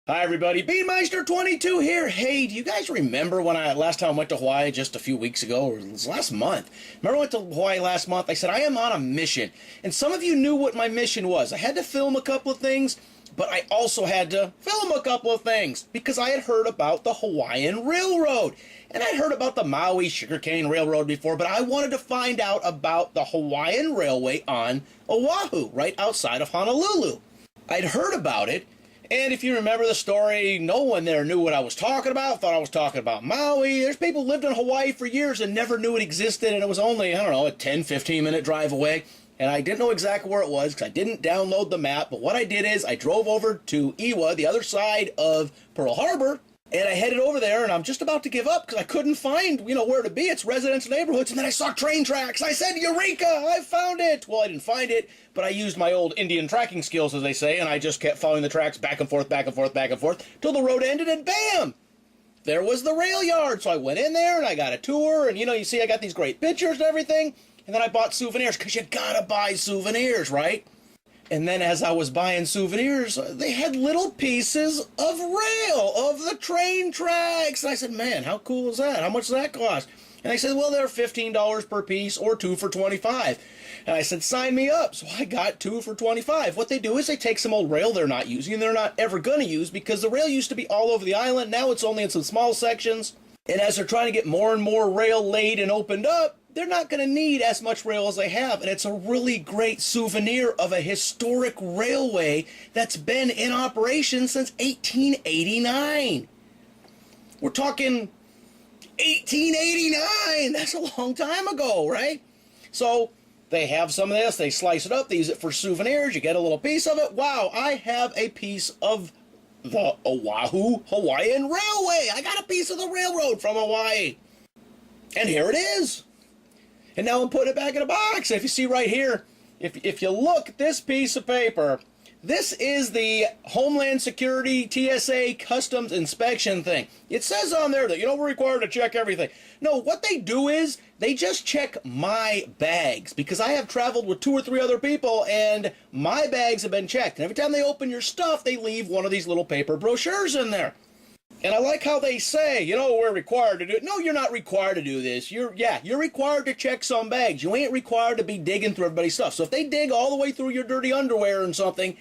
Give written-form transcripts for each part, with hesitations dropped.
Hi everybody, Beanmeister22 here. Hey, do you guys remember when last time I went to Hawaii just a few weeks ago, or it was last month? Remember I went to Hawaii last month? I said I am on a mission, and some of you knew what my mission was. I had to film a couple of things, but I also had to film a couple of things because I had heard about the Hawaiian Railroad, and I'd heard about the Maui Sugarcane Railroad before, but I wanted to find out about the Hawaiian Railway on Oahu, right outside of Honolulu. I'd heard about it. And if you remember the story, no one there knew what I was talking about, thought I was talking about Maui. There's people who lived in Hawaii for years and never knew it existed, and it was only, I don't know, a 10, 15-minute drive away. And I didn't know exactly where it was because I didn't download the map, but what I did is I drove over to Iwa, the other side of Pearl Harbor, and I headed over there, and I'm just about to give up because I couldn't find, where to be. It's residential neighborhoods, and then I saw train tracks. I said, Eureka, I found it. Well, I didn't find it, but I used my old Indian tracking skills, as they say, and I just kept following the tracks back and forth, back and forth, back and forth, till the road ended, and bam! There was the rail yard. So I went in there, and I got a tour, and, you see I got these great pictures and everything, and then I bought souvenirs, because you gotta buy souvenirs, right? And then as I was buying souvenirs, they had little pieces of rail, of the train tracks. And I said, man, how cool is that? How much does that cost? And they said, well, they're $15 per piece or 2 for $25. And I said, sign me up. So I got 2 for $25. What they do is they take some old rail they're not using and they're not ever going to use because the rail used to be all over the island. Now it's only in some small sections. And as they're trying to get more and more rail laid and opened up, they're not going to need as much rail as they have. And it's a really great souvenir of a historic railway that's been in operation since 1889. We're talking 1889. That's a long time ago, right? So they have some of this. They slice it up. They use it for souvenirs. You get a little piece of it. Wow, I have a piece of the Oahu Hawaiian Railway. I got a piece of the railroad from Hawaii. And here it is. And now I'm putting it back in a box. If you see right here, if you look at this piece of paper, this is the Homeland Security TSA Customs Inspection thing. It says on there that, we're required to check everything. No, what they do is they just check my bags because I have traveled with 2 or 3 other people and my bags have been checked. And every time they open your stuff, they leave one of these little paper brochures in there. And I like how they say, we're required to do it. No, you're not required to do this. You're required to check some bags. You ain't required to be digging through everybody's stuff. So if they dig all the way through your dirty underwear and something,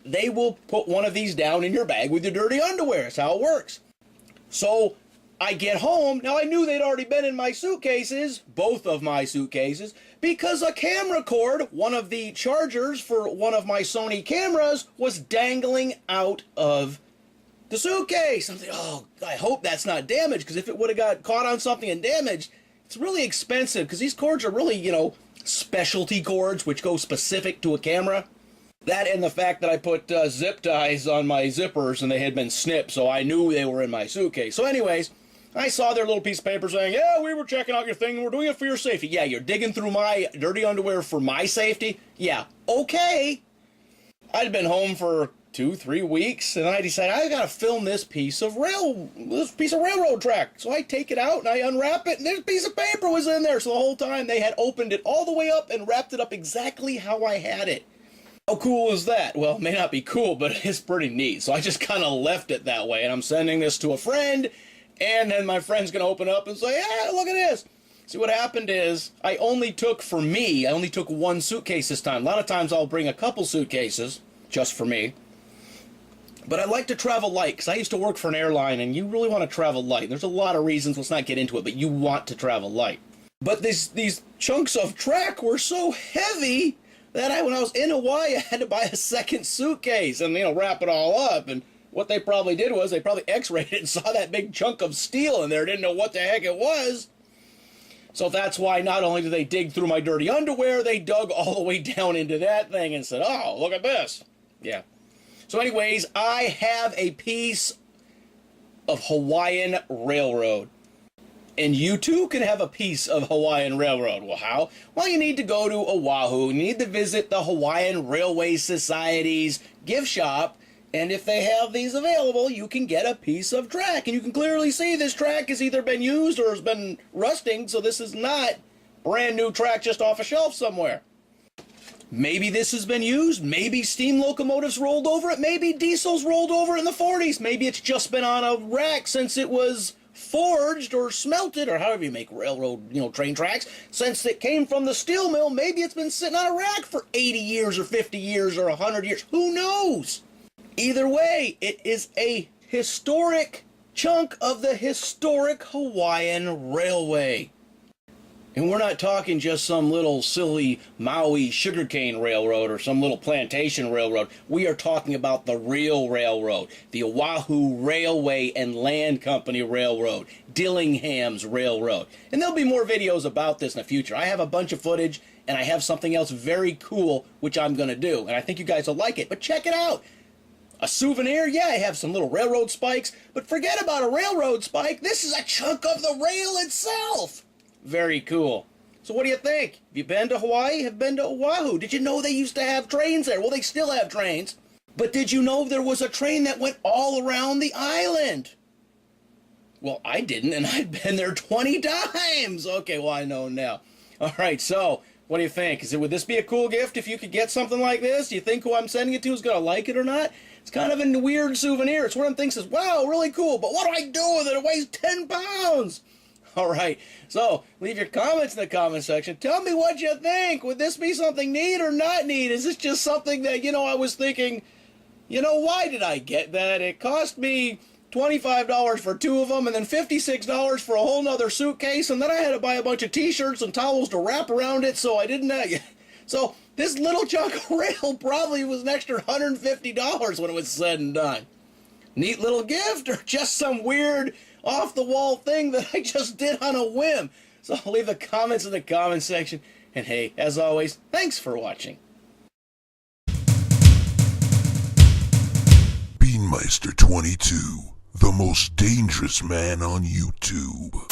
they will put one of these down in your bag with your dirty underwear. That's how it works. So I get home. Now I knew they'd already been in my suitcases, both of my suitcases, because a camera cord, one of the chargers for one of my Sony cameras, was dangling out of the suitcase. I'm thinking, oh, I hope that's not damaged, because if it would have got caught on something and damaged, it's really expensive, because these cords are really, specialty cords, which go specific to a camera. That and the fact that I put zip ties on my zippers, and they had been snipped, so I knew they were in my suitcase. So anyways, I saw their little piece of paper saying, yeah, we were checking out your thing, and we're doing it for your safety. Yeah, you're digging through my dirty underwear for my safety? Yeah, okay. I'd been home for 2-3 weeks, and I decided I gotta film this piece of railroad track. So I take it out and I unwrap it, and this piece of paper was in there. So the whole time they had opened it all the way up and wrapped it up exactly how I had it. How cool is that? Well, it may not be cool, but it's pretty neat. So I just kind of left it that way, and I'm sending this to a friend, and then my friend's gonna open up and say, hey, look at this. See, what happened is I only took 1 suitcase this time. A lot of times I'll bring a couple suitcases just for me. But I like to travel light, because I used to work for an airline, and you really want to travel light. There's a lot of reasons, let's not get into it, but you want to travel light. But these chunks of track were so heavy that when I was in Hawaii, I had to buy a second suitcase and, wrap it all up. And what they probably did was they probably x-rayed it and saw that big chunk of steel in there, didn't know what the heck it was. So that's why not only did they dig through my dirty underwear, they dug all the way down into that thing and said, oh, look at this. Yeah. So anyways, I have a piece of Hawaiian Railroad. And you too can have a piece of Hawaiian Railroad. Well, how? Well, you need to go to Oahu. You need to visit the Hawaiian Railway Society's gift shop. And if they have these available, you can get a piece of track. And you can clearly see this track has either been used or has been rusting. So this is not brand new track just off a shelf somewhere. Maybe this has been used. Maybe steam locomotives rolled over it. Maybe diesels rolled over it in the 40s. Maybe it's just been on a rack since it was forged or smelted, or however you make railroad, train tracks, since it came from the steel mill. Maybe it's been sitting on a rack for 80 years or 50 years or 100 years. Who knows? Either way, it is a historic chunk of the historic Hawaiian Railway. And we're not talking just some little silly Maui sugarcane railroad or some little plantation railroad. We are talking about the real railroad, the Oahu Railway and Land Company Railroad, Dillingham's Railroad. And there'll be more videos about this in the future. I have a bunch of footage, and I have something else very cool, which I'm going to do. And I think you guys will like it. But check it out. A souvenir? Yeah, I have some little railroad spikes. But forget about a railroad spike. This is a chunk of the rail itself. Very cool. So what do you think? Have you been to Hawaii? Have been to Oahu? Did you know they used to have trains there? Well, they still have trains. But did you know there was a train that went all around the island? Well, I didn't, and I've been there 20 times. Okay, well, I know now. All right, so what do you think? Would this be a cool gift if you could get something like this? Do you think who I'm sending it to is going to like it or not? It's kind of a weird souvenir. It's one of them things that says, wow, really cool, but what do I do with it? It weighs 10 pounds. All right, so leave your comments in the comment section. Tell me what you think. Would this be something neat or not neat? Is this just something that, I was thinking, why did I get that? It cost me $25 for 2 of them and then $56 for a whole nother suitcase, and then I had to buy a bunch of t-shirts and towels to wrap around it, so I didn't so this little chunk of rail probably was an extra $150 when it was said and done. Neat little gift, or just some weird off-the-wall thing that I just did on a whim? So leave the comments in the comment section. And hey, as always, thanks for watching. Beanmeister 22, the most dangerous man on YouTube.